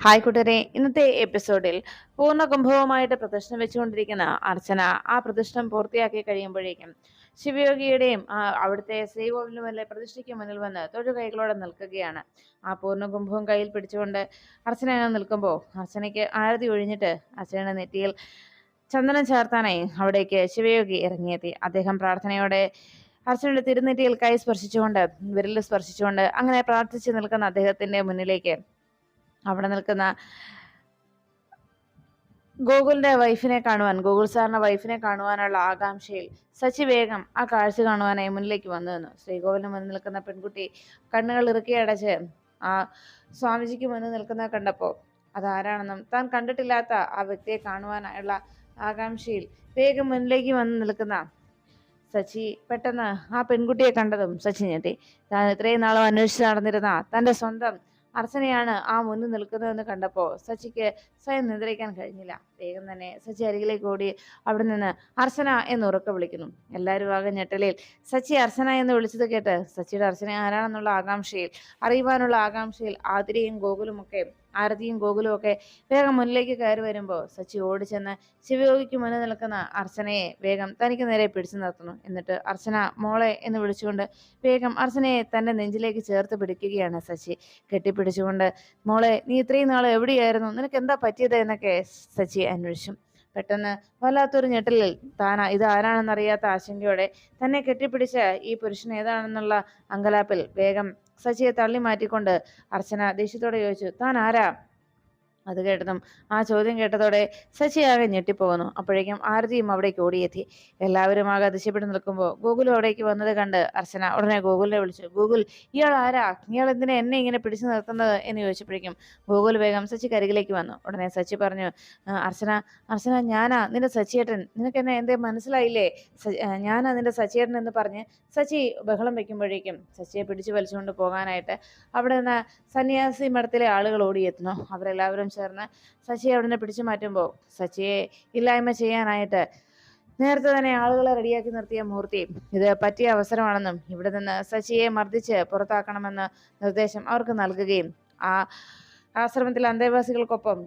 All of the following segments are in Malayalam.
ഹായ് കൂട്ടരെ, ഇന്നത്തെ എപ്പിസോഡിൽ പൂർണ്ണകുംഭവുമായിട്ട് പ്രദർശനം വെച്ചുകൊണ്ടിരിക്കുന്ന അർച്ചന ആ പ്രദർശനം പൂർത്തിയാക്കി കഴിയുമ്പോഴേക്കും ശിവയോഗിയുടെയും അവിടുത്തെ ശ്രീകോവിലുമല്ലേ പ്രതിഷ്ഠയ്ക്ക് മുന്നിൽ വന്ന് തൊഴുകൈകളോടെ നിൽക്കുകയാണ്. ആ പൂർണ്ണകുംഭവും കയ്യിൽ പിടിച്ചുകൊണ്ട് അർച്ചന നിൽക്കുമ്പോൾ അർച്ചനയ്ക്ക് ആരതി ഒഴിഞ്ഞിട്ട് അർച്ചനയുടെ നെറ്റിയിൽ ചന്ദനം ചേർത്താനായി അവിടേക്ക് ശിവയോഗി ഇറങ്ങിയെത്തി. അദ്ദേഹം പ്രാർത്ഥനയോടെ അർച്ചനയുടെ തിരുനെറ്റിയിൽ കൈ സ്പർശിച്ചുകൊണ്ട് വിരൽ സ്പർശിച്ചുകൊണ്ട് അങ്ങനെ പ്രാർത്ഥിച്ചു നിൽക്കുന്ന അദ്ദേഹത്തിന്റെ മുന്നിലേക്ക് അവിടെ നിൽക്കുന്ന ഗോകുലിന്റെ വൈഫിനെ കാണുവാൻ, ഗോകുൽ സാറിന്റെ വൈഫിനെ കാണുവാനുള്ള ആകാംക്ഷയിൽ സച്ചി വേഗം ആ കാഴ്ച കാണുവാനായി മുന്നിലേക്ക് വന്നു നിന്നു. ശ്രീകോവിലിന് മുന്നിൽ നിൽക്കുന്ന പെൺകുട്ടി കണ്ണുകൾ ഇറുക്കി അടച്ച് ആ സ്വാമിജിക്ക് മുന്നിൽ നിൽക്കുന്ന കണ്ടപ്പോൾ അതാരാണെന്നും താൻ കണ്ടിട്ടില്ലാത്ത ആ വ്യക്തിയെ കാണുവാനായുള്ള ആകാംക്ഷയിൽ വേഗം മുന്നിലേക്ക് വന്ന് നിൽക്കുന്ന സച്ചി പെട്ടെന്ന് ആ പെൺകുട്ടിയെ കണ്ടതും സച്ചി ഞെട്ടി. താൻ ഇത്രയും നാളും അന്വേഷിച്ച് നടന്നിരുന്ന തന്റെ സ്വന്തം അർച്ചനയാണ് ആ മുന്നിൽ നിൽക്കുന്നതെന്ന് കണ്ടപ്പോൾ സച്ചിക്ക് സ്വയം നിയന്ത്രിക്കാൻ കഴിഞ്ഞില്ല. വേഗം തന്നെ സച്ചി അരികിലേക്ക് ഓടി അവിടെ നിന്ന് അർച്ചന എന്ന് ഉറക്കെ വിളിക്കുന്നു. എല്ലാവരും ആകെ ഞെട്ടലിൽ സച്ചി അർച്ചന എന്ന് വിളിച്ചത് കേട്ട് സച്ചിയുടെ അർച്ചന ആരാണെന്നുള്ള ആകാംക്ഷയിൽ, അറിയുവാനുള്ള ആകാംക്ഷയിൽ ആതിരയും ഗോകുലും ഒക്കെ, ആരതിയും ഗോകുലും ഒക്കെ വേഗം മുന്നിലേക്ക് കയറി വരുമ്പോൾ സച്ചി ഓടിച്ചെന്ന് ശിവയോഗിക്ക് മുന്നിൽ നിൽക്കുന്ന അർച്ചനയെ വേഗം തനിക്ക് നേരെ പിടിച്ചു നിർത്തുന്നു. എന്നിട്ട് അർച്ചന മോളെ എന്ന് വിളിച്ചുകൊണ്ട് വേഗം അർച്ചനയെ തന്റെ നെഞ്ചിലേക്ക് ചേർത്ത് പിടിക്കുകയാണ് സച്ചി. കെട്ടിപ്പിടിച്ചുകൊണ്ട് മോളെ, നീ ഇത്രയും നാൾ എവിടെയായിരുന്നു, നിനക്ക് എന്താ പറ്റിയത് എന്നൊക്കെ സച്ചി അന്വേഷിച്ചു. പെട്ടെന്ന് വല്ലാത്തൊരു ഞെട്ടലിൽ ഇത് ആരാണെന്നറിയാത്ത ആശങ്കയോടെ തന്നെ കെട്ടിപ്പിടിച്ച ഈ പുരുഷൻ ഏതാണെന്നുള്ള അങ്കലാപ്പിൽ വേഗം സച്ചിയെ തള്ളി മാറ്റിക്കൊണ്ട് അർച്ചന ദേഷ്യത്തോടെ ചോദിച്ചു, താൻ ആരാ? അത് കേട്ടതും, ആ ചോദ്യം കേട്ടതോടെ സച്ചി ആകെ ഞെട്ടിപ്പോകുന്നു. അപ്പോഴേക്കും ആരതിയും അവിടേക്ക് ഓടിയെത്തി. എല്ലാവരും ആകെ അതിശയപ്പെട്ട് നിൽക്കുമ്പോൾ ഗൂഗുൽ അവിടേക്ക് വന്നത് കണ്ട് അർച്ചന ഉടനെ ഗൂഗുലിനെ വിളിച്ചു. ഗൂഗുൽ, ഇയാൾ ആരാ? ഇയാൾ എന്തിനാ എന്നെ ഇങ്ങനെ പിടിച്ചു നിർത്തുന്നത് എന്ന് ചോദിച്ചപ്പോഴേക്കും ഗൂഗുൽ വേഗം സച്ചി കരികിലേക്ക് വന്നു. ഉടനെ സച്ചി പറഞ്ഞു, അർച്ചന അർച്ചന ഞാനാ നിന്റെ സച്ചിയേട്ടൻ, നിനക്ക് എന്നെ എന്തേ മനസ്സിലായില്ലേ? ഞാനാ നിന്റെ സച്ചിയേട്ടൻ എന്ന് പറഞ്ഞ് സച്ചി ബഹളം വെക്കുമ്പോഴേക്കും സച്ചിയെ പിടിച്ചു വലിച്ചുകൊണ്ട് പോകാനായിട്ട് അവിടെ നിന്ന് സന്യാസി മഠത്തിലെ ആളുകൾ ഓടിയെത്തുന്നു. അവരെല്ലാവരും ചേർന്ന് സച്ചിയെ അവിടെ നിന്ന് പിടിച്ചു മാറ്റുമ്പോൾ സച്ചിയെ ഇല്ലായ്മ ചെയ്യാനായിട്ട് നേരത്തെ തന്നെ ആളുകളെ റെഡിയാക്കി നിർത്തിയ മൂർത്തി ഇത് പറ്റിയ അവസരമാണെന്നും ഇവിടെ നിന്ന് സച്ചിയെ മർദ്ദിച്ച് പുറത്താക്കണമെന്ന് നിർദ്ദേശം അവർക്ക് നൽകുകയും ആ ആശ്രമത്തിലെ അന്തേവാസികൾക്കൊപ്പം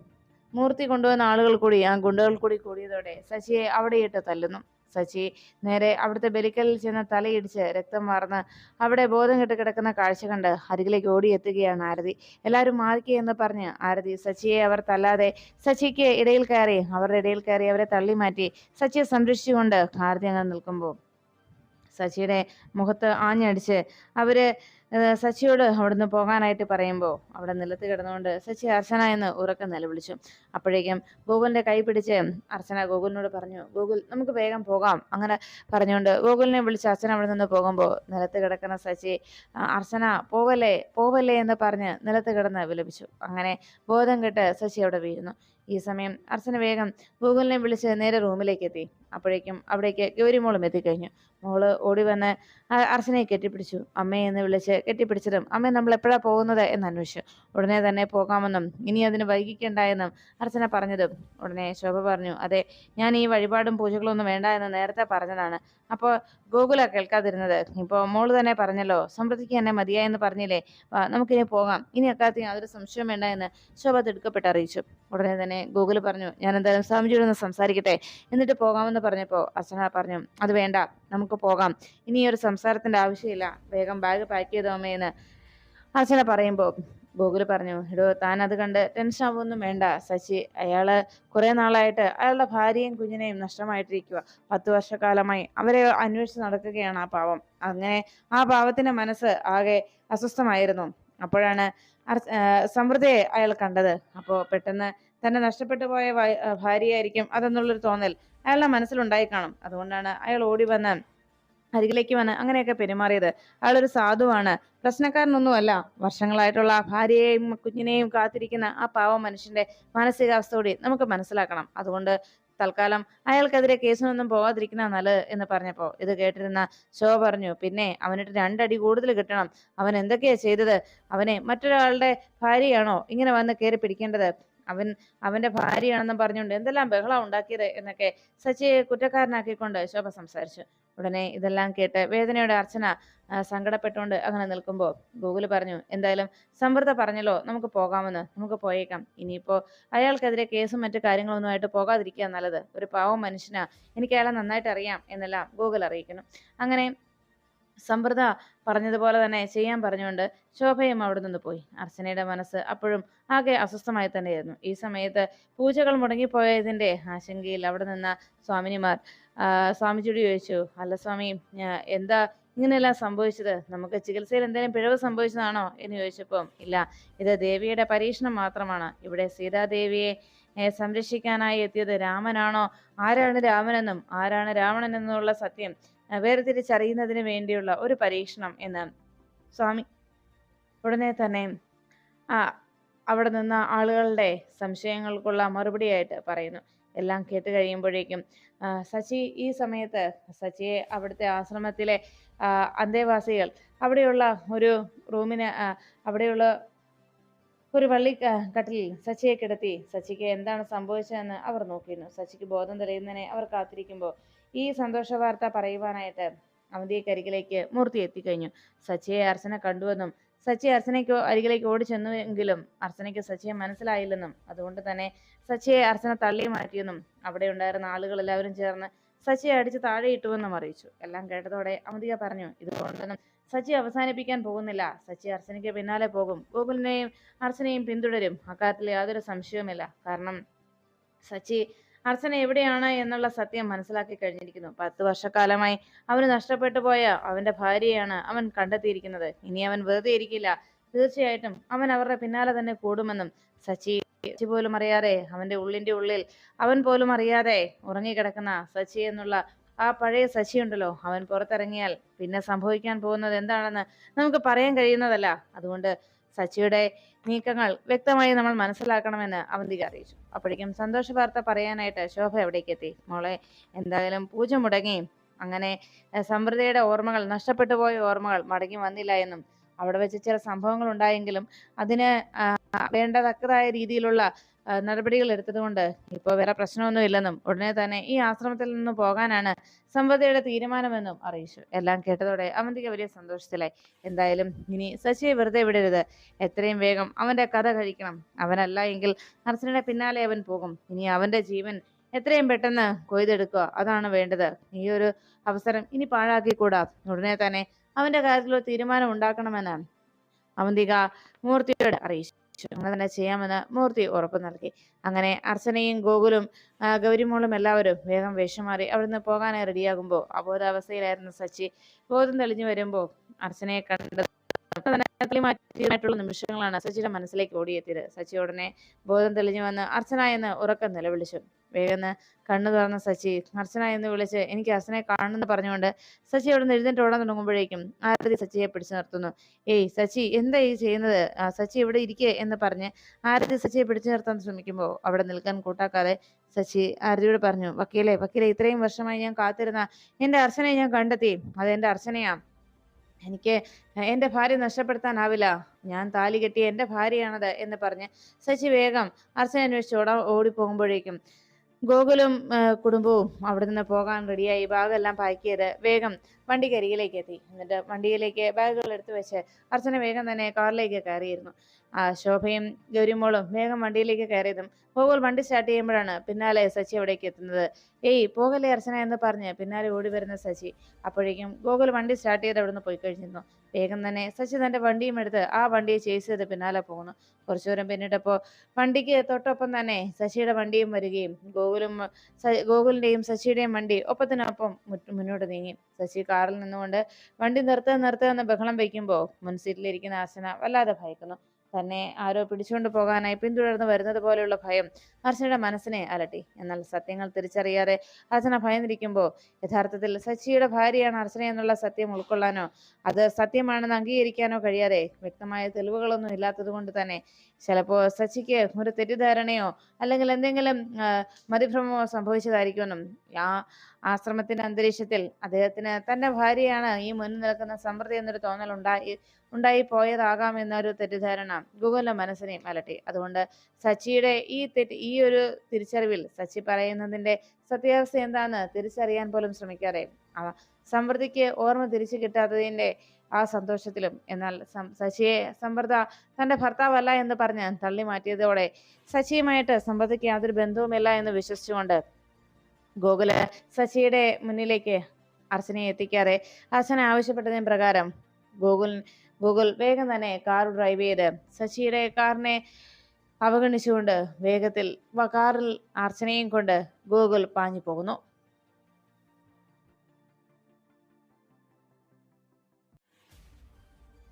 മൂർത്തി കൊണ്ടുവന്ന ആളുകൾ കൂടി ആ ഗുണ്ടകൾ കൂടി കൂടിയതോടെ സച്ചിയെ അവിടെയിട്ട് തല്ലുന്നു. സച്ചി നേരെ അവിടുത്തെ ബലിക്കലിൽ ചെന്ന് തലയിടിച്ച് രക്തം വാർന്ന് അവിടെ ബോധം കെട്ട് കിടക്കുന്ന കാഴ്ച കണ്ട് അരികിലേക്ക് ഓടിയെത്തുകയാണ് ആരതി. എല്ലാവരും മാറിക്കുക എന്ന് പറഞ്ഞ് ആരതി സച്ചിയെ അവർ തല്ലാതെ സച്ചിക്ക് ഇടയിൽ കയറി, അവരുടെ ഇടയിൽ കയറി അവരെ തള്ളി മാറ്റി സച്ചിയെ സംരക്ഷിച്ചുകൊണ്ട് ആരതി അങ്ങനെ നിൽക്കുമ്പോൾ സച്ചിയുടെ മുഖത്ത് ആഞ്ഞടിച്ച് അവര് സച്ചിയോട് അവിടുന്ന് പോകാനായിട്ട് പറയുമ്പോൾ അവിടെ നിലത്ത് കിടന്നുകൊണ്ട് സച്ചി അർച്ചന എന്ന് ഉറക്കെ നിലവിളിച്ചു. അപ്പോഴേക്കും ഗോകുലിന്റെ കൈ പിടിച്ച് അർച്ചന ഗോകുലിനോട് പറഞ്ഞു, ഗോകുൽ നമുക്ക് വേഗം പോകാം. അങ്ങനെ പറഞ്ഞുകൊണ്ട് ഗോകുലിനെ വിളിച്ച് അർച്ചന അവിടെ നിന്ന് പോകുമ്പോൾ നിലത്ത് കിടക്കുന്ന സച്ചി അർച്ചന പോവല്ലേ പോവല്ലേ എന്ന് പറഞ്ഞ് നിലത്ത് കിടന്ന് വിലപിച്ചു. അങ്ങനെ ബോധം കെട്ട് സച്ചി അവിടെ വീഴുന്നു. ഈ സമയം അർച്ചന വേഗം ഗൂഗിളിനെ വിളിച്ച് നേരെ റൂമിലേക്ക് എത്തി. അപ്പോഴേക്കും അവിടേക്ക് ഗൗരിമോളും എത്തിക്കഴിഞ്ഞു. മോള് ഓടി വന്ന് അർച്ചനയെ കെട്ടിപ്പിടിച്ചു. അമ്മയെ എന്ന് വിളിച്ച് കെട്ടിപ്പിടിച്ചതും അമ്മ നമ്മൾ എപ്പോഴാണ് പോകുന്നത് എന്ന് അന്വേഷിച്ചു. ഉടനെ തന്നെ പോകാമെന്നും ഇനി അതിന് വൈകിക്കണ്ട എന്നും അർച്ചന പറഞ്ഞതും ഉടനെ ശോഭ പറഞ്ഞു, അതെ, ഞാൻ ഈ വഴിപാടും പൂജകളൊന്നും വേണ്ട എന്ന് നേരത്തെ പറഞ്ഞതാണ്. അപ്പോൾ ഗോകുല കേൾക്കാതിരുന്നത്. ഇപ്പോൾ മോള് തന്നെ പറഞ്ഞല്ലോ, സമൃദ്ധിക്ക് എന്നെ മതിയായെന്ന് പറഞ്ഞില്ലേ, നമുക്കിനി പോകാം, ഇനി അക്കാലത്ത് യാതൊരു സംശയം വേണ്ട എന്ന് ശോഭ തിടുക്കപ്പെട്ട് അറിയിച്ചു. ഉടനെ തന്നെ ഗോകുൽ പറഞ്ഞു, ഞാൻ എന്തായാലും സ്വാമിജിയോടൊന്ന് സംസാരിക്കട്ടെ, എന്നിട്ട് പോകാമെന്ന് പറഞ്ഞപ്പോൾ അർച്ചന പറഞ്ഞു, അത് വേണ്ട, നമുക്ക് പോകാം, ഇനി ഒരു സംസാരത്തിന്റെ ആവശ്യമില്ല, വേഗം ബാഗ് പാക്ക് ചെയ്തോ അമ്മയെന്ന് അർച്ചന പറയുമ്പോൾ ഗോകുൽ പറഞ്ഞു, എടോ താൻ അത് കണ്ട് ടെൻഷൻ ആവുമൊന്നും വേണ്ട സച്ചി, അയാള് കുറെ നാളായിട്ട് അയാളുടെ ഭാര്യയും കുഞ്ഞിനെയും നഷ്ടമായിട്ടിരിക്കുക. 10 വർഷക്കാലമായി അവരെ അന്വേഷിച്ച് നടക്കുകയാണ് ആ പാവം. അങ്ങനെ ആ പാവത്തിന്റെ മനസ്സ് ആകെ അസ്വസ്ഥമായിരുന്നു. അപ്പോഴാണ് സമൃദ്ധയെ അയാൾ കണ്ടത്. അപ്പോൾ പെട്ടെന്ന് തന്നെ നഷ്ടപ്പെട്ടു പോയ ഭാര്യയായിരിക്കും അതെന്നുള്ളൊരു തോന്നൽ അയാളുടെ മനസ്സിലുണ്ടായി കാണും. അതുകൊണ്ടാണ് അയാൾ ഓടി വന്ന് അരികിലേക്ക് വന്ന് അങ്ങനെയൊക്കെ പെരുമാറിയത്. അയാളൊരു സാധുവാണ്, പ്രശ്നക്കാരനൊന്നുമല്ല. വർഷങ്ങളായിട്ടുള്ള ഭാര്യയെയും കുഞ്ഞിനെയും കാത്തിരിക്കുന്ന ആ പാവ മനുഷ്യന്റെ മാനസികാവസ്ഥ കൂടി നമുക്ക് മനസ്സിലാക്കണം. അതുകൊണ്ട് തൽക്കാലം അയാൾക്കെതിരെ കേസിനൊന്നും പോകാതിരിക്കുന്ന നല്ലത് എന്ന് പറഞ്ഞപ്പോൾ ഇത് കേട്ടിരുന്ന ശോഭ പറഞ്ഞു, പിന്നെ അവനിട്ട് 2 അടി കൂടുതൽ കിട്ടണം. അവൻ എന്തൊക്കെയാ ചെയ്തത്? അവനെ മറ്റൊരാളുടെ ഭാര്യയാണോ ഇങ്ങനെ വന്ന് കയറി പിടിക്കേണ്ടത്? അവൻ അവന്റെ ഭാര്യയാണെന്നും പറഞ്ഞുകൊണ്ട് എന്തെല്ലാം ബഹളം ഉണ്ടാക്കിയത് എന്നൊക്കെ സച്ചിയെ കുറ്റക്കാരനാക്കിക്കൊണ്ട് ശോഭ സംസാരിച്ചു. ഉടനെ ഇതെല്ലാം കേട്ട് വേദനയോടെ അർച്ചന സങ്കടപ്പെട്ടുകൊണ്ട് അങ്ങനെ നിൽക്കുമ്പോൾ ഗോകുല് പറഞ്ഞു, എന്തായാലും സമൃദ്ധ പറഞ്ഞല്ലോ നമുക്ക് പോകാമെന്ന്, നമുക്ക് പോയേക്കാം. ഇനിയിപ്പോ അയാൾക്കെതിരെ കേസും മറ്റു കാര്യങ്ങളൊന്നുമായിട്ട് പോകാതിരിക്കുക നല്ലത്. ഒരു പാവം മനുഷ്യനാ, എനിക്ക് അയാളെ നന്നായിട്ട് അറിയാം എന്നെല്ലാം ഗോകുൽ അറിയിക്കുന്നു. അങ്ങനെ സമൃദ്ധ പറഞ്ഞതുപോലെ തന്നെ ചെയ്യാൻ പറഞ്ഞുകൊണ്ട് ശോഭയും അവിടെ നിന്ന് പോയി. അർച്ചനയുടെ മനസ്സ് അപ്പോഴും ആകെ അസ്വസ്ഥമായി തന്നെയായിരുന്നു. ഈ സമയത്ത് പൂജകൾ മുടങ്ങിപ്പോയതിന്റെ ആശങ്കയിൽ അവിടെ നിന്ന സ്വാമിനിമാർ സ്വാമിജിയോട് ചോദിച്ചു, അല്ല സ്വാമി, എന്താ ഇങ്ങനെയെല്ലാം സംഭവിച്ചത്? നമുക്ക് ചികിത്സയിൽ എന്തെങ്കിലും പിഴവ് സംഭവിച്ചതാണോ എന്ന് ചോദിച്ചപ്പോൾ, ഇല്ല, ഇത് ദേവിയുടെ പരീക്ഷണം മാത്രമാണ്. ഇവിടെ സീതാദേവിയെ സംരക്ഷിക്കാനായി എത്തിയത് രാമനാണോ, ആരാണ് രാമനെന്നും ആരാണ് രാവണനെന്നുള്ള സത്യം വേർതിരിച്ചറിയുന്നതിന് വേണ്ടിയുള്ള ഒരു പരീക്ഷണം എന്ന് സ്വാമി ഉടനെ തന്നെ ആ അവിടെ നിന്ന ആളുകളുടെ സംശയങ്ങൾക്കുള്ള മറുപടിയായിട്ട് പറയുന്നു. എല്ലാം കേട്ട് കഴിയുമ്പോഴേക്കും സച്ചി ഈ സമയത്ത് സച്ചിയെ അവിടുത്തെ ആശ്രമത്തിലെ അന്തേവാസികൾ അവിടെയുള്ള ഒരു റൂമിന് അവിടെയുള്ള ഒരു കട്ടിലിൽ സച്ചിയെ കിടത്തി സച്ചിക്ക് എന്താണ് സംഭവിച്ചതെന്ന് അവർ നോക്കിയിരുന്നു. സച്ചിക്ക് ബോധം തെളിയുന്നതിനെ അവർ കാത്തിരിക്കുമ്പോൾ ഈ സന്തോഷ വാർത്ത പറയുവാനായിട്ട് അവന്തിക്കരികിലേക്ക് മൂർത്തി എത്തിക്കഴിഞ്ഞു. സച്ചിയെ അർച്ചന കണ്ടുവെന്നും സച്ചി അർച്ചനയ്ക്ക് അരികിലേക്ക് ഓടിച്ചെന്നുവെങ്കിലും അർച്ചനയ്ക്ക് സച്ചിയെ മനസ്സിലായില്ലെന്നും അതുകൊണ്ട് തന്നെ സച്ചിയെ അർച്ചന തള്ളി മാറ്റിയെന്നും അവിടെ ഉണ്ടായിരുന്ന ആളുകൾ എല്ലാവരും ചേർന്ന് സച്ചിയെ അടിച്ച് താഴെ ഇട്ടുവെന്നും അറിയിച്ചു. എല്ലാം കേട്ടതോടെ അവന്തിക പറഞ്ഞു, ഇതുകൊണ്ടൊന്നും സച്ചി അവസാനിപ്പിക്കാൻ പോകുന്നില്ല. സച്ചി അർച്ചനയ്ക്ക് പിന്നാലെ പോകും. ഗോകുലിനെയും അർച്ചനയും പിന്തുടരും. അക്കാര്യത്തിൽ യാതൊരു സംശയവുമില്ല. കാരണം സച്ചി അർച്ചന എവിടെയാണ് എന്നുള്ള സത്യം മനസ്സിലാക്കി കഴിഞ്ഞിരിക്കുന്നു. 10 വർഷക്കാലമായി അവന് നഷ്ടപ്പെട്ടു പോയ അവന്റെ ഭാര്യയാണ് അവൻ കണ്ടെത്തിയിരിക്കുന്നത്. ഇനി അവൻ വെറുതെ ഇരിക്കില്ല. തീർച്ചയായിട്ടും അവൻ അവരുടെ പിന്നാലെ തന്നെ കൂടുമെന്നും സച്ചി പോലും അറിയാതെ അവന്റെ ഉള്ളിന്റെ ഉള്ളിൽ അവൻ പോലും അറിയാതെ ഉറങ്ങിക്കിടക്കുന്ന സച്ചി എന്നുള്ള ആ പഴയ സച്ചി ഉണ്ടല്ലോ, അവൻ പുറത്തിറങ്ങിയാൽ പിന്നെ സംഭവിക്കാൻ പോകുന്നത് എന്താണെന്ന് നമുക്ക് പറയാൻ കഴിയുന്നതല്ല. അതുകൊണ്ട് സച്ചിയുടെ നീക്കങ്ങൾ വ്യക്തമായി നമ്മൾ മനസ്സിലാക്കണമെന്ന് അവന്തിക അറിയിച്ചു. അപ്പോഴേക്കും സന്തോഷ വാർത്ത പറയാനായിട്ട് ശോഭ എവിടേക്ക് എത്തി. മോളെ, എന്തായാലും പൂജ മുടങ്ങി. അങ്ങനെ സമൃദ്ധയുടെ ഓർമ്മകൾ, നഷ്ടപ്പെട്ടു പോയ ഓർമ്മകൾ മടങ്ങി വന്നില്ല എന്നും അവിടെ വെച്ച് ചില സംഭവങ്ങൾ ഉണ്ടായെങ്കിലും അതിന് വേണ്ടതക്കതായ രീതിയിലുള്ള നടപടികൾ എടുത്തതുകൊണ്ട് ഇപ്പോൾ വേറെ പ്രശ്നമൊന്നും ഇല്ലെന്നും ഉടനെ തന്നെ ഈ ആശ്രമത്തിൽ നിന്ന് പോകാനാണ് സമൃദ്ധയുടെ തീരുമാനമെന്നും അറിയിച്ചു. എല്ലാം കേട്ടതോടെ അവന്തിക വലിയ സന്തോഷത്തിലായി. എന്തായാലും ഇനി സച്ചിയെ വെറുതെ വിടരുത്. എത്രയും വേഗം അവന്റെ കഥ കഴിക്കണം. അവനല്ല എങ്കിൽ അർച്ചനയുടെ പിന്നാലെ അവൻ പോകും. ഇനി അവന്റെ ജീവൻ എത്രയും പെട്ടെന്ന് കൊയ്തെടുക്കുക, അതാണ് വേണ്ടത്. ഈ ഒരു അവസരം ഇനി പാഴാക്കിക്കൂടാ. ഉടനെ തന്നെ അവന്റെ കാര്യത്തിൽ ഒരു തീരുമാനം ഉണ്ടാക്കണമെന്ന് അവന്തിക മൂർത്തിയോട് അറിയിച്ചു. അങ്ങനെ തന്നെ ചെയ്യാമെന്ന് മൂർത്തി ഉറപ്പു നൽകി. അങ്ങനെ അർച്ചനയും ഗോകുലും ഗൗരിമോളും എല്ലാവരും വേഗം വേഷം മാറി അവിടുന്ന് പോകാനായി റെഡിയാകുമ്പോൾ അബോധാവസ്ഥയിലായിരുന്ന സച്ചി ബോധം തെളിഞ്ഞു വരുമ്പോൾ അർച്ചനയെ കണ്ടത് മാറ്റിയിട്ടുള്ള നിമിഷങ്ങളാണ് സച്ചിയുടെ മനസ്സിലേക്ക് ഓടിയെത്തിയത്. സച്ചി ഉടനെ ബോധം തെളിഞ്ഞു വന്ന് അർച്ചന എന്ന് ഉറക്കം നിലവിളിച്ചു. വേഗം കണ്ണു തുറന്ന സച്ചി അർച്ചന എന്ന് വിളിച്ച് എനിക്ക് അർച്ചനയെ കാണുമെന്ന് പറഞ്ഞുകൊണ്ട് സച്ചി അവിടെ നിന്ന് എഴുന്നേറ്റ് ഓടാൻ തുടങ്ങുമ്പോഴേക്കും ആരതി സച്ചിയെ പിടിച്ചു നിർത്തുന്നു. ഏയ് സച്ചി, എന്താ ഈ ചെയ്യുന്നത്? സച്ചി ഇവിടെ ഇരിക്കേ എന്ന് പറഞ്ഞ് ആരതി സച്ചിയെ പിടിച്ചു നിർത്താൻ ശ്രമിക്കുമ്പോൾ അവിടെ നിൽക്കാൻ കൂട്ടാക്കാതെ സച്ചി ആരതിയോട് പറഞ്ഞു, വക്കീലെ, ഇത്രയും വർഷമായി ഞാൻ കാത്തിരുന്ന എന്റെ അർച്ചനയെ ഞാൻ കണ്ടെത്തി. അത് എന്റെ അർച്ചനയാ. എനിക്ക് എൻ്റെ ഭാര്യ നഷ്ടപ്പെടുത്താനാവില്ല. ഞാൻ താലി കെട്ടിയ എൻ്റെ ഭാര്യയാണത് എന്ന് പറഞ്ഞ് സച്ചി വേഗം അർച്ചന അന്വേഷിച്ച് ഓടിപ്പോകുമ്പോഴേക്കും ഗോകുലും കുടുംബവും അവിടെ നിന്ന് പോകാൻ റെഡിയായി ബാഗെല്ലാം പാക്ക് ചെയ്ത് വേഗം വണ്ടിക്കരികിലേക്ക് എത്തി. എന്നിട്ട് വണ്ടിയിലേക്ക് ബാഗുകൾ എടുത്തു വെച്ച് അർച്ചന വേഗം തന്നെ കാറിലേക്ക് കയറിയിരുന്നു. ശോഭയും ഗൗരിമോളും വേഗം വണ്ടിയിലേക്ക് കയറിയതും ഗോകുൽ വണ്ടി സ്റ്റാർട്ട് ചെയ്യുമ്പോഴാണ് പിന്നാലെ സച്ചി അവിടേക്ക് എത്തുന്നത്. ഏയ് പോകല്ലേ അർച്ചന എന്ന് പറഞ്ഞ് പിന്നാലെ ഓടി വരുന്ന സച്ചി. അപ്പോഴേക്കും ഗോകുൽ വണ്ടി സ്റ്റാർട്ട് ചെയ്ത് അവിടുന്ന് പോയി കഴിഞ്ഞിരുന്നു. വേഗം തന്നെ സച്ചി തന്റെ വണ്ടിയും എടുത്ത് ആ വണ്ടിയെ ചേസ് ചെയ്ത് പിന്നാലെ പോകുന്നു. കുറച്ചു ദൂരം പിന്നിട്ടപ്പോൾ വണ്ടിക്ക് തൊട്ടൊപ്പം തന്നെ സച്ചിയുടെ വണ്ടിയും വരികയും ഗോകുലിന്റെയും സച്ചിയുടെയും വണ്ടി ഒപ്പത്തിനൊപ്പം മുന്നോട്ട് നീങ്ങി. സച്ചി കാറിൽ നിന്നുകൊണ്ട് വണ്ടി നിർത്തുക എന്ന് ബഹളം വയ്ക്കുമ്പോൾ മുൻസീറ്റിലിരിക്കുന്ന അർച്ചന വല്ലാതെ ഭയക്കുന്നു. തന്നെ ആരോ പിടിച്ചുകൊണ്ട് പോകാനായി പിന്തുടർന്ന് വരുന്നത് പോലെയുള്ള ഭയം അർച്ചനയുടെ മനസ്സിനെ അലട്ടി. എന്നാൽ സത്യങ്ങൾ തിരിച്ചറിയാതെ അർച്ചന ഭയന്നിരിക്കുമ്പോൾ യഥാർത്ഥത്തിൽ സച്ചിയുടെ ഭാര്യയാണ് അർച്ചന എന്നുള്ള സത്യം ഉൾക്കൊള്ളാനോ അത് സത്യമാണെന്ന് അംഗീകരിക്കാനോ കഴിയാതെ വ്യക്തമായ തെളിവുകളൊന്നും ഇല്ലാത്തത് കൊണ്ട് തന്നെ ചിലപ്പോൾ സച്ചിക്ക് ഒരു തെറ്റിദ്ധാരണയോ അല്ലെങ്കിൽ എന്തെങ്കിലും മതിഭ്രമമോ സംഭവിച്ചതായിരിക്കുമെന്നും ആ ആശ്രമത്തിന്റെ അന്തരീക്ഷത്തിൽ അദ്ദേഹത്തിന് തന്റെ ഭാര്യയാണ് ഈ മുന്നിൽ നിൽക്കുന്ന സമൃദ്ധി എന്നൊരു തോന്നൽ ഉണ്ടായി പോയതാകാം എന്നൊരു തെറ്റിദ്ധാരണ ഗോകുലിന്റെ മനസ്സിനെയും അലട്ടി. അതുകൊണ്ട് സച്ചിയുടെ ഈ ഒരു തിരിച്ചറിവിൽ സച്ചി പറയുന്നതിന്റെ സത്യാവസ്ഥ എന്താന്ന് തിരിച്ചറിയാൻ പോലും ശ്രമിക്കാതെ സമൃദ്ധിക്ക് ഓർമ്മ തിരിച്ചു കിട്ടാത്തതിന്റെ ആ സന്തോഷത്തിലും, എന്നാൽ സച്ചിയെ സമൃദ്ധ തന്റെ ഭർത്താവല്ല എന്ന് പറഞ്ഞ് തള്ളി മാറ്റിയതോടെ സച്ചിയുമായിട്ട് സമൃദ്ധിക്ക് യാതൊരു ബന്ധവുമില്ല എന്ന് വിശ്വസിച്ചുകൊണ്ട് ഗോകുല് സച്ചിയുടെ മുന്നിലേക്ക് അർച്ചനയെ എത്തിക്കാതെ അർച്ചന ആവശ്യപ്പെട്ടതിന് പ്രകാരം ഗോകുൽ വേഗം തന്നെ കാർ ഡ്രൈവ് ചെയ്ത് സച്ചിയുടെ കാറിനെ അവഗണിച്ചുകൊണ്ട് വേഗത്തിൽ കാറിൽ അർച്ചനയും കൊണ്ട് ഗോകുൽ പാഞ്ഞു പോകുന്നു.